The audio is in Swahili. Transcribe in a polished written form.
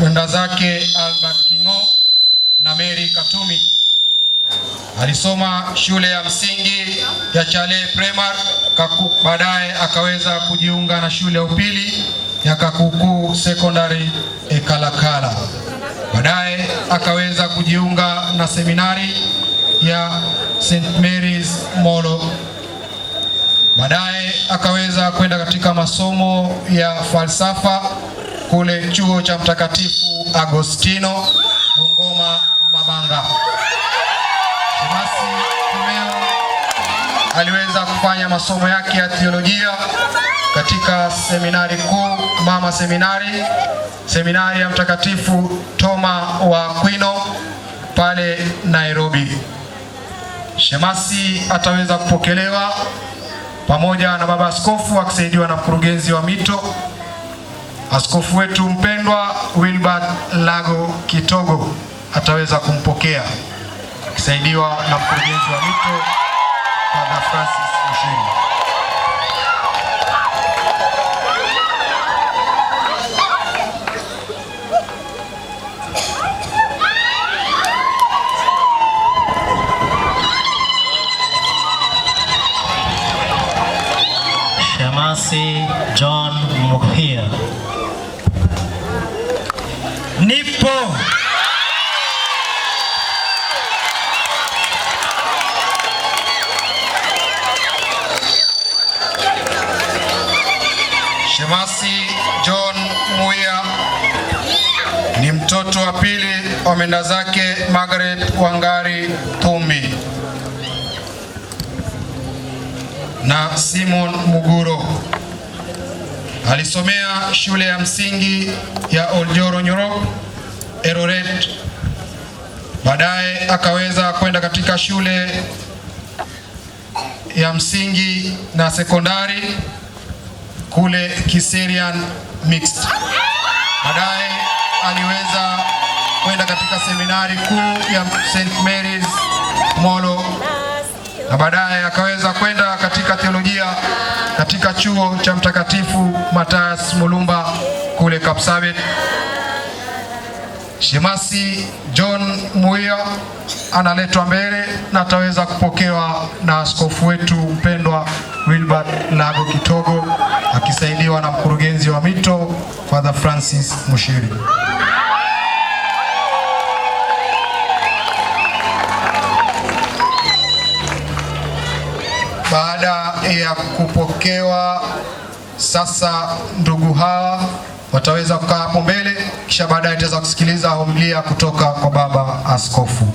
Mwenda zake Albert Kingo na Mary Katumi. Alisoma shule ya msingi ya Chale Primary, baadaye akaweza kujiunga na shule ya upili ya Kakuku Secondary Ekalakala. Baadaye akaweza kujiunga na seminari ya St. Mary's Molo. Baadaye akaweza kwenda katika masomo ya falsafa kule chuo cha Mtakatifu Agostino Bungoma Mabanga. Shemasi Kimeo aliweza kufanya masomo yake ya teolojia katika seminari kuu Mama Seminari, seminari ya Mtakatifu Toma wa Aquino pale Nairobi. Shemasi ataweza kupokelewa pamoja na baba askofu akisaidiwa na mkurugenzi wa mito, askofu wetu mpendwa Wilbert Lago Kitogo ataweza kumpokea akisaidiwa na mkurugenzi wa mito Father Francis Mushiri. Shemasi John Muhia. Nipo. Shemasi John Muhia ni mtoto wa pili wa mwenda zake Margaret Wangari Thumbi na Simon Muguro. Alisomea shule ya msingi ya Oljoro Nyoro Eroret. Baadaye akaweza kwenda katika shule ya msingi na sekondari kule Kiserian Mixed. Baadaye aliweza kwenda katika seminari kuu ya St. Mary's Molo, na baadaye akaweza kwenda katika teolojia katika chuo cha Mtakatifu Mathias Mulumba kule Kapsabet. Shemasi John Muhia analetwa mbele na ataweza kupokewa na askofu wetu mpendwa Wilbert Lago Kitogo akisaidiwa na mkurugenzi wa mito Father Francis Mushiri. Baada ya kupokewa, sasa ndugu hawa wataweza kukaa hapo mbele, kisha baadaye tutaweza kusikiliza homilia kutoka kwa baba askofu.